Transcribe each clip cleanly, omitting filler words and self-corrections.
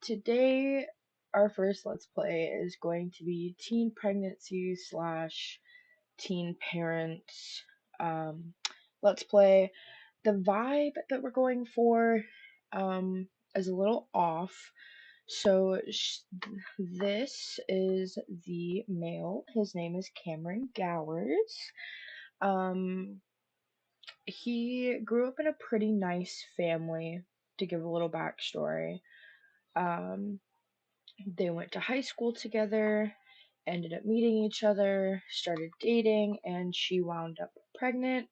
Today, our first Let's Play is going to be teen pregnancy slash teen parents. Um, Let's Play. The vibe that we're going for is a little off. So, this is the male. His name is Cameron Gowers. Um, he grew up in a pretty nice family, to give a little backstory. Um, They went to high school together, ended up meeting each other, started dating, and she wound up pregnant.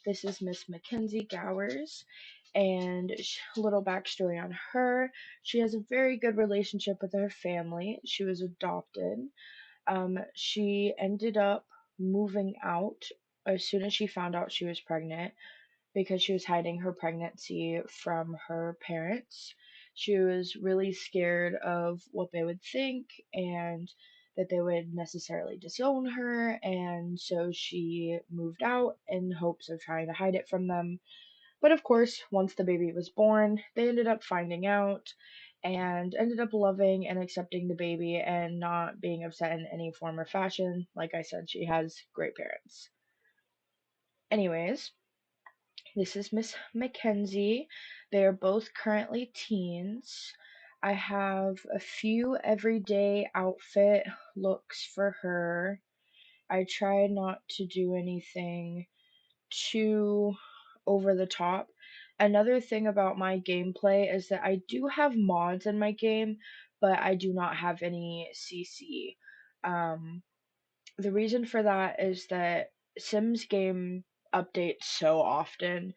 This is Miss Mackenzie Gowers, and a little backstory on her. She has a very good relationship with her family. She was adopted. She ended up moving out as soon as she found out she was pregnant because she was hiding her pregnancy from her parents. She was really scared of what they would think and that they would necessarily disown her, and so she moved out in hopes of trying to hide it from them. But of course, once the baby was born, they ended up finding out and ended up loving and accepting the baby and not being upset in any form or fashion. Like I said, she has great parents. Anyways, this is Miss Mackenzie. They are both currently teens. I have a few everyday outfit looks for her. I try not to do anything too over the top. Another thing about my gameplay is that I do have mods in my game, but I do not have any CC. The reason for that is that Sims game updates so often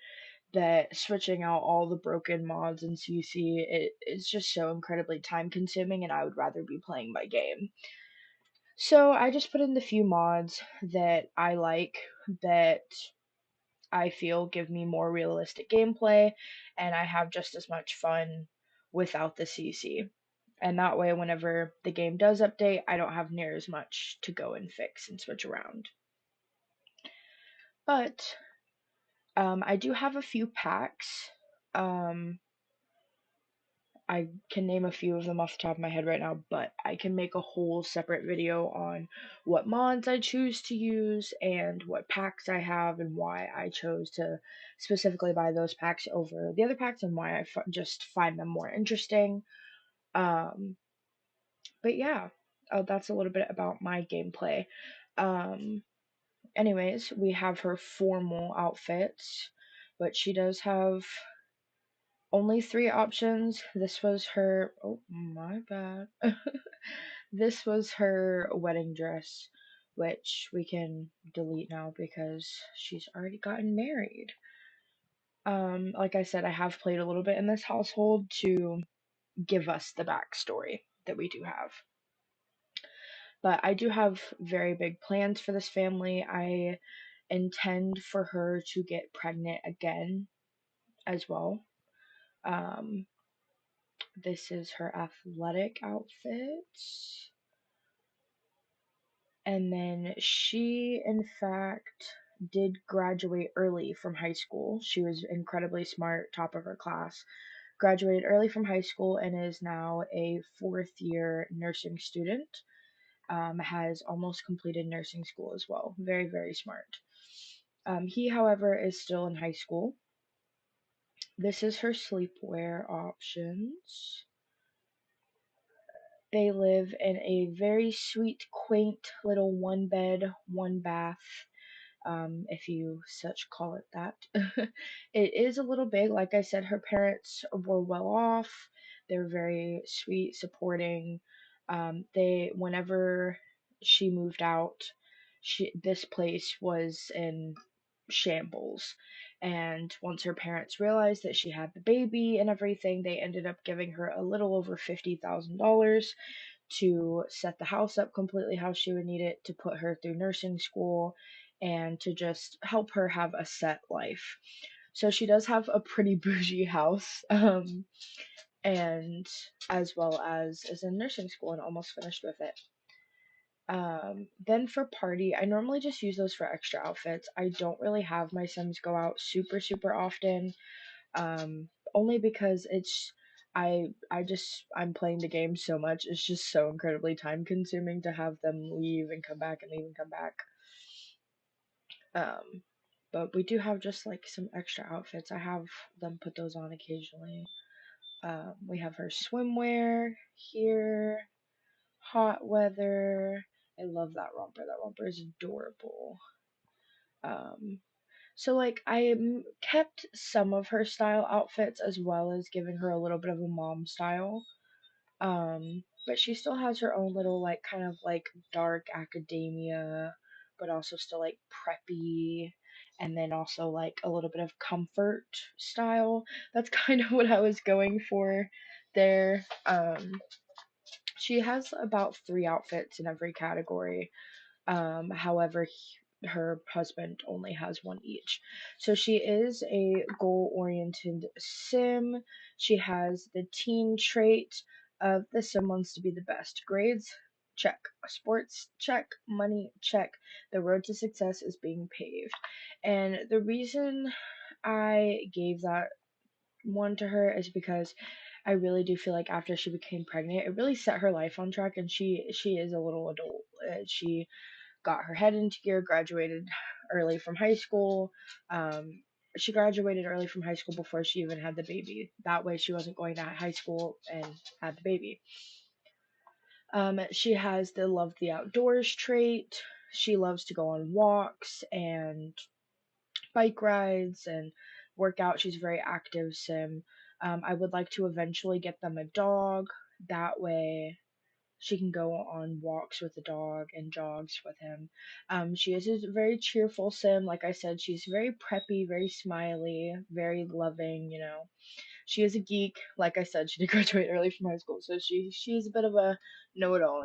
that switching out all the broken mods in CC is just so incredibly time consuming, and I would rather be playing my game. So I just put in the few mods that I like, that I feel give me more realistic gameplay, and I have just as much fun without the CC. And that way, whenever the game does update, I don't have near as much to go and fix and switch around. But I do have a few packs. Um, I can name a few of them off the top of my head right now, but I can make a whole separate video on what mods I choose to use and what packs I have and why I chose to specifically buy those packs over the other packs and why I just find them more interesting. Um, but yeah, that's a little bit about my gameplay. Um, Anyways, we have her formal outfits, but she does have only three options. This was her. Oh, my bad. This was her wedding dress, which we can delete now because she's already gotten married. Like I said, I have played a little bit in this household to give us the backstory that we do have. But I do have very big plans for this family. I intend for her to get pregnant again as well. Um, this is her athletic outfit. And then she, in fact, did graduate early from high school. She was incredibly smart, top of her class. Graduated early from high school and is now a fourth year nursing student. Has almost completed nursing school as well. Very, very smart. He, however, is still in high school. This is her sleepwear options. They live in a very sweet, quaint little one bed, one bath, if you such call it that. It is a little big. Like I said, her parents were well off. They're very sweet, supporting. Whenever she moved out, this place was in shambles. And once her parents realized that she had the baby and everything, they ended up giving her a little over $50,000 to set the house up completely how she would need it, to put her through nursing school, and to just help her have a set life. So she does have a pretty bougie house, and as well as is in nursing school and almost finished with it. Then for party, I normally just use those for extra outfits. I don't really have my Sims go out super, super often, only because I'm playing the game so much. It's just so incredibly time consuming to have them leave and come back and leave and come back. Um, but we do have just like some extra outfits. I have them put those on occasionally. We have her swimwear here, hot weather. I love that romper. That romper is adorable. Um, so like kept some of her style outfits as well as giving her a little bit of a mom style. But she still has her own little like kind of like dark academia, but also still like preppy, and then also like a little bit of comfort style. That's kind of what I was going for there. She has about 3 outfits in every category. However, her husband only has one each. So she is a goal oriented sim. She has the teen trait of the sim wants to be the best. Grades, check. Sports, check. Money, check. The road to success is being paved. And the reason I gave that one to her is because I really do feel like after she became pregnant, it really set her life on track, and she is a little adult. She got her head into gear, graduated early from high school. Um, she graduated early from high school before she even had the baby. That way, she wasn't going to high school and had the baby. She has the love the outdoors trait. She loves to go on walks and bike rides and work out. She's a very active sim. I would like to eventually get them a dog. That way, she can go on walks with the dog and jogs with him. She is a very cheerful sim. Like I said, she's very preppy, very smiley, very loving. She is a geek. Like I said, she did graduate early from high school, so she's a bit of a know-it-all.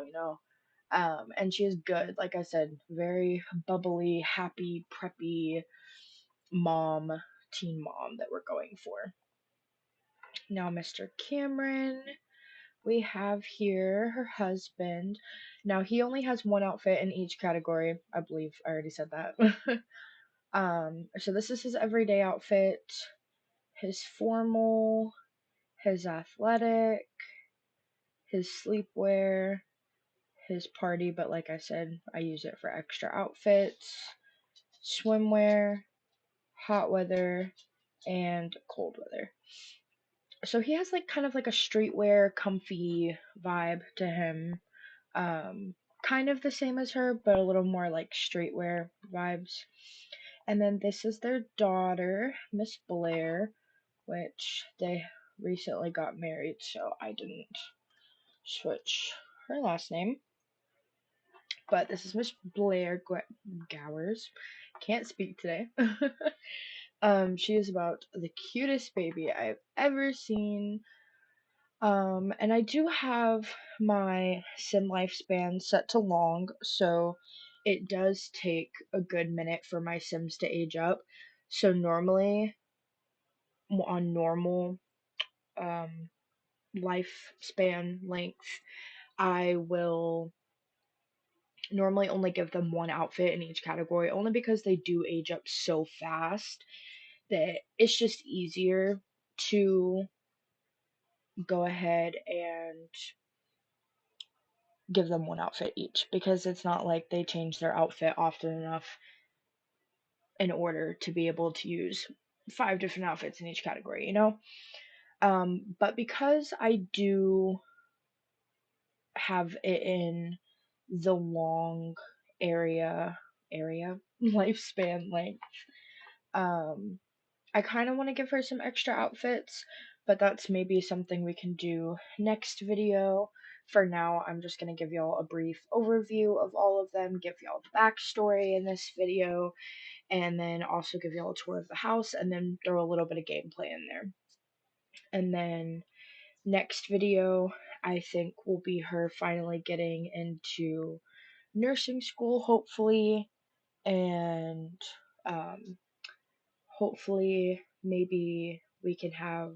And she is good. Like I said, very bubbly, happy, preppy mom, teen mom that we're going for. Now, Mr. Cameron. We have here her husband. Now he only has one outfit in each category. I believe I already said that. So this is his everyday outfit, his formal, his athletic, his sleepwear, his party, but like I said, I use it for extra outfits, swimwear, hot weather, and cold weather. So he has like kind of like a streetwear comfy vibe to him. Um, Kind of the same as her, but a little more like streetwear vibes. And then this is their daughter, Miss Blair, which they recently got married, so I didn't switch her last name. But this is Miss Blair Gowers. Can't speak today. She is about the cutest baby I've ever seen. And I do have my sim lifespan set to long, so it does take a good minute for my sims to age up. So normally, on normal um, lifespan length, I will normally only give them one outfit in each category, only because they do age up so fast that it's just easier to go ahead and give them one outfit each, because it's not like they change their outfit often enough in order to be able to use 5 different outfits in each category. But because I do have it in the long area lifespan length, um I kind of want to give her some extra outfits, but that's maybe something we can do next video. For now, I'm just going to give y'all a brief overview of all of them, give y'all the backstory in this video, and then also give y'all a tour of the house, and then throw a little bit of gameplay in there. And then next video, I think, will be her finally getting into nursing school, hopefully, and um, hopefully maybe we can have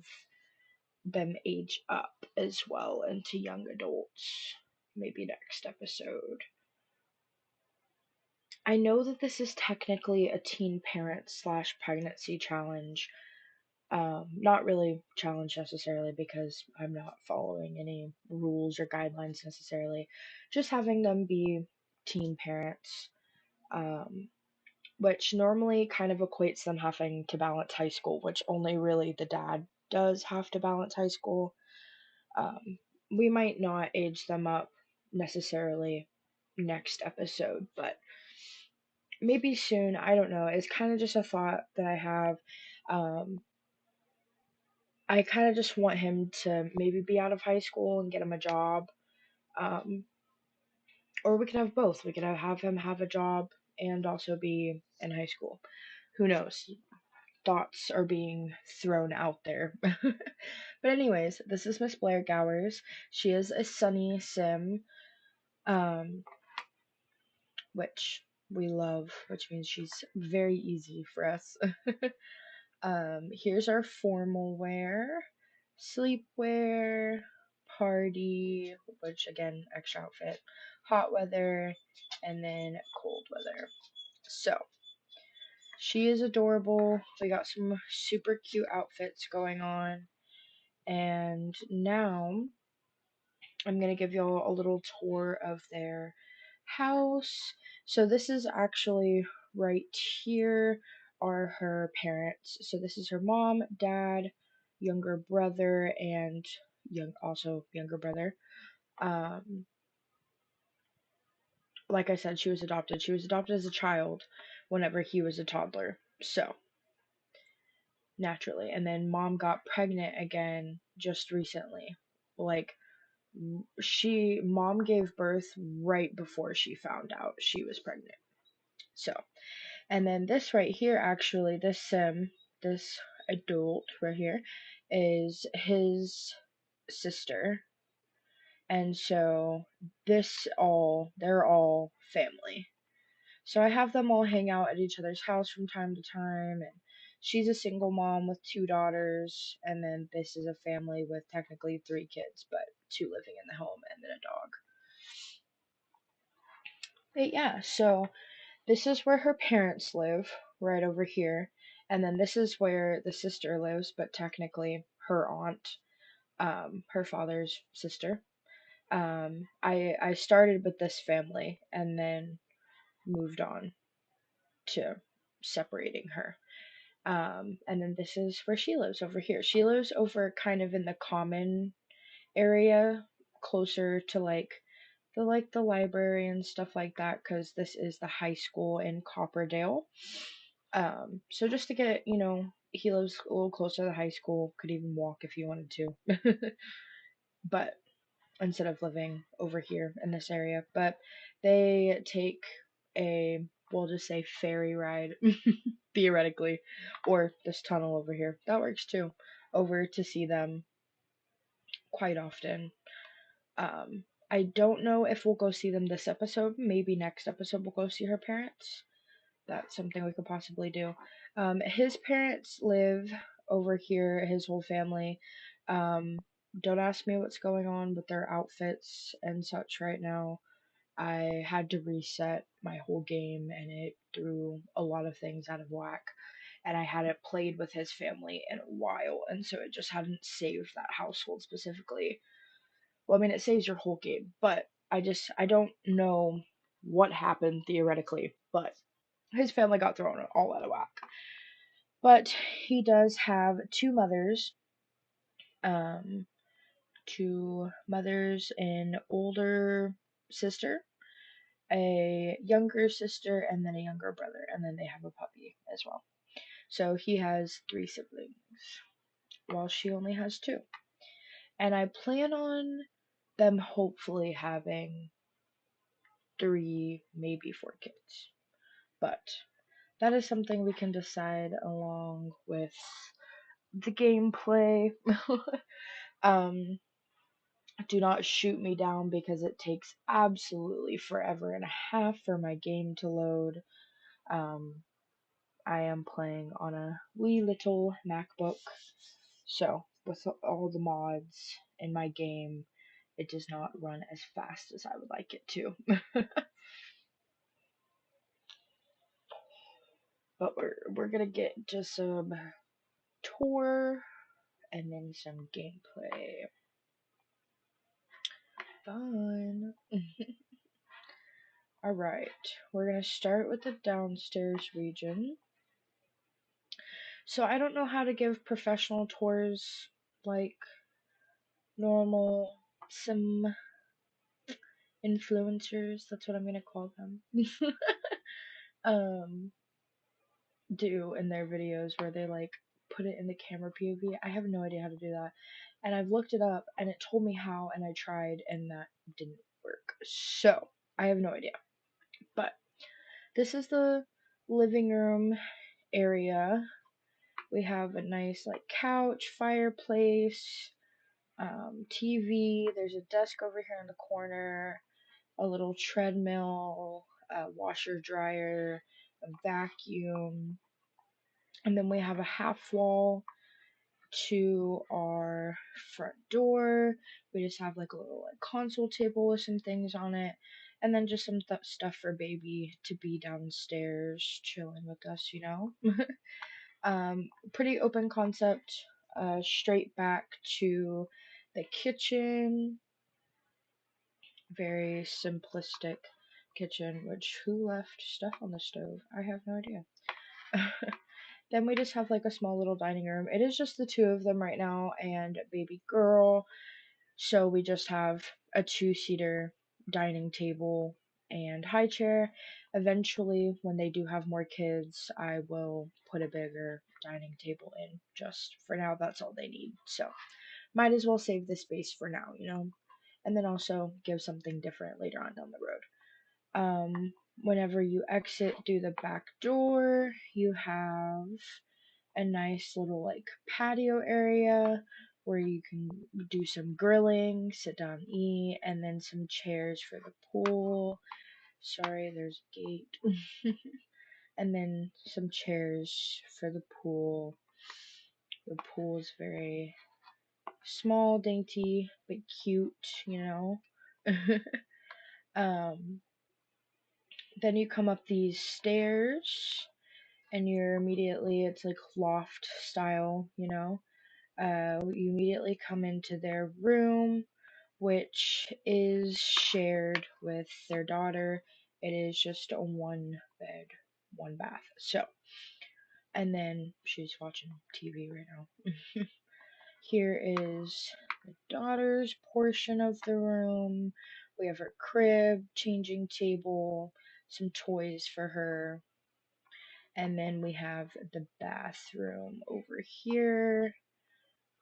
them age up as well into young adults, maybe next episode. I know that this is technically a teen parent slash pregnancy challenge, Not really challenged necessarily because I'm not following any rules or guidelines necessarily. Just having them be teen parents, um, which normally kind of equates them having to balance high school, which only really the dad does have to balance high school. Um, we might not age them up necessarily next episode, but maybe soon. I don't know. It's kind of just a thought that I have. Um, I kind of just want him to maybe be out of high school and get him a job. Um, or we could have both. We could have him have a job and also be in high school. Who knows? Thoughts are being thrown out there. But anyways, this is Miss Blair Gowers. She is a Sunny Sim, um, which we love, which means she's very easy for us. Here's our formal wear, sleepwear, party, which again, extra outfit, hot weather, and then cold weather. So, she is adorable. We got some super cute outfits going on. And now I'm going to give y'all a little tour of their house. So this is actually right here are her parents. So this is her mom, dad, younger brother, and also younger brother. Um, like I said, she was adopted. She was adopted as a child whenever he was a toddler. So naturally, and then mom got pregnant again just recently. Like mom gave birth right before she found out she was pregnant. So, and then this right here, actually, this adult right here, is his sister, and so they're all family. So I have them all hang out at each other's house from time to time, and she's a single mom with two daughters, and then this is a family with technically three kids, but two living in the home and then a dog. But yeah, so this is where her parents live, right over here. And then this is where the sister lives, but technically her aunt, her father's sister. I started with this family and then moved on to separating her. And then this is where she lives over here. She lives over kind of in the common area, closer to like the library and stuff like that, because this is the high school in Copperdale. So just to get, he lives a little closer to the high school, could even walk if he wanted to. But instead of living over here in this area, but they take a, we'll just say ferry ride, theoretically, or this tunnel over here. That works too. Over to see them quite often. I don't know if we'll go see them this episode. Maybe next episode we'll go see her parents. That's something we could possibly do. His parents live over here, his whole family. Um, don't ask me what's going on with their outfits and such right now. I had to reset my whole game and it threw a lot of things out of whack. And I hadn't played with his family in a while, and so it just hadn't saved that household specifically. Well, I mean, it saves your whole game, but I don't know what happened theoretically, but his family got thrown all out of whack. But he does have um, two mothers, an older sister, a younger sister, and then a younger brother, and then they have a puppy as well. So he has three siblings, while she only has two. And I plan on them hopefully having three, maybe four kids. But that is something we can decide along with the gameplay. um, do not shoot me down because it takes absolutely forever and a half for my game to load. Um, I am playing on a wee little MacBook, so with all the mods in my game, it does not run as fast as I would like it to. But we're gonna get to some tour and then some gameplay. Fun. Alright, we're gonna start with the downstairs region. So I don't know how to give professional tours like normal sim influencers, that's what I'm gonna call them, um, do in their videos where they like put it in the camera POV. I have no idea how to do that. And I've looked it up and it told me how and I tried and that didn't work. So I have no idea. But this is the living room area. We have a nice like couch, fireplace, TV. There's a desk over here in the corner, a little treadmill, a washer dryer, a vacuum, and then we have a half wall to our front door. We just have like a little like console table with some things on it, and then just some stuff for baby to be downstairs chilling with us, you know. Pretty open concept. Straight back to the kitchen. Very simplistic kitchen. Which who left stuff on the stove? I have no idea. Then we just have like a small little dining room. It is just the two of them right now and baby girl. So we just have a two-seater dining table and high chair. Eventually, when they do have more kids, I will put a bigger dining table in. Just for now, that's all they need. So might as well save the space for now, you know? And then also give something different later on down the road. Whenever you exit through the back door, you have a nice little like patio area where you can do some grilling, sit down, eat, and then some chairs for the pool. Sorry, there's a gate. And then some chairs for the pool. The pool is very small, dainty, but cute, you know. um, then you come up these stairs and you're immediately, it's like loft style, you know. You immediately come into their room, which is shared with their daughter. It is just a one bed, one bath. So, and then she's watching TV right now. Here is the daughter's portion of the room. We have her crib, changing table, some toys for her. And then we have the bathroom over here.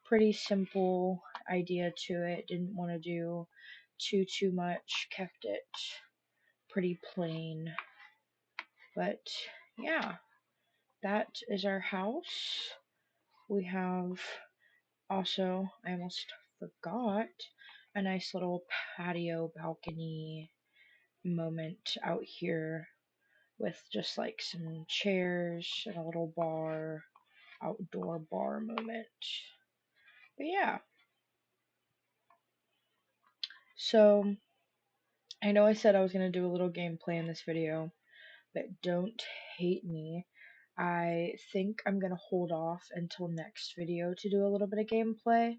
Pretty simple idea to it. Didn't want to do too much. Kept it pretty plain. But yeah, that is our house. We have also, I almost forgot, a nice little patio balcony moment out here with just like some chairs and a little bar, outdoor bar moment. But yeah, so I know I said I was going to do a little gameplay in this video, but don't hate me. I think I'm going to hold off until next video to do a little bit of gameplay.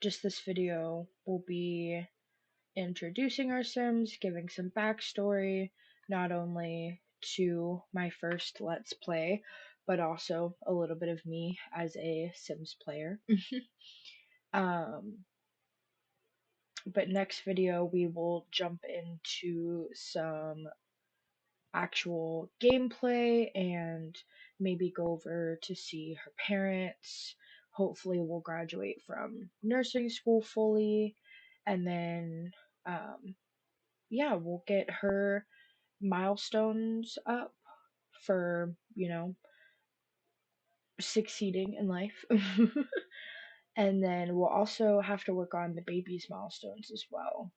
Just this video will be introducing our Sims, giving some backstory, not only to my first Let's Play, but also a little bit of me as a Sims player. um, but next video we will jump into some actual gameplay and maybe go over to see her parents. Hopefully we'll graduate from nursing school fully, and then yeah, we'll get her milestones up for, you know, succeeding in life. And then we'll also have to work on the baby's milestones as well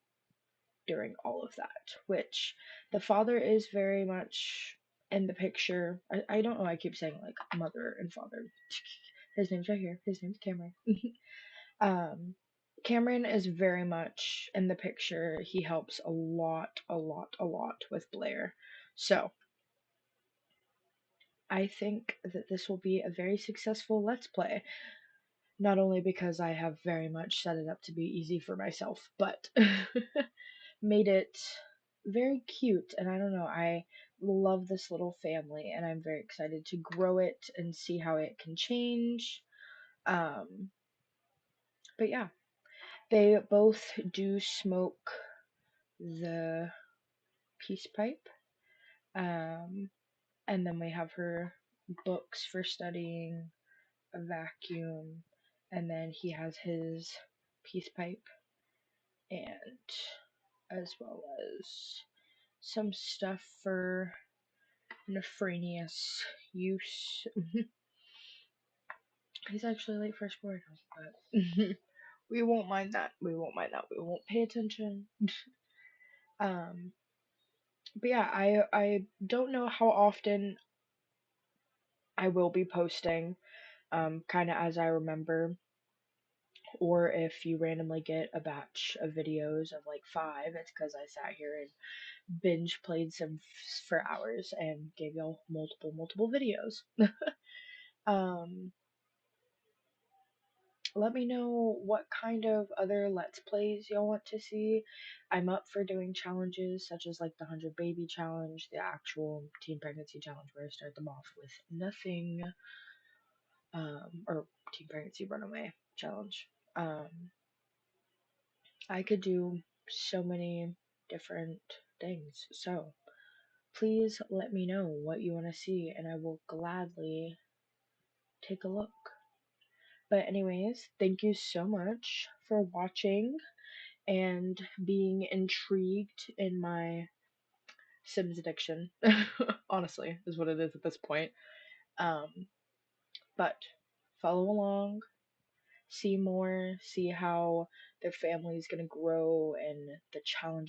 during all of that, which the father is very much in the picture. I don't know, I keep saying like mother and father. His name's right here. His name's Cameron. um, Cameron is very much in the picture. He helps a lot with Blair. So, I think that this will be a very successful Let's Play. Not only because I have very much set it up to be easy for myself, but made it very cute. And I don't know, I love this little family, and I'm very excited to grow it and see how it can change. Um, but yeah, they both do smoke the peace pipe. Um, and then we have her books for studying, a vacuum, and then he has his peace pipe, and as well as some stuff for nefarious use. He's actually late for sport, but we won't mind that. We won't mind that. We won't pay attention. Um, but yeah, I don't know how often I will be posting, kind of as I remember, or if you randomly get a batch of videos of like 5, it's because I sat here and binge played Sims for hours and gave y'all multiple videos. um, Let me know what kind of other Let's Plays y'all want to see. I'm up for doing challenges such as like the 100 Baby Challenge, the actual Teen Pregnancy Challenge where I start them off with nothing, or Teen Pregnancy Runaway Challenge. I could do so many different things. So please let me know what you want to see, and I will gladly take a look. But, anyways, thank you so much for watching and being intrigued in my Sims addiction. Honestly, is what it is at this point. Um, but follow along, see more, see how their family is going to grow and the challenges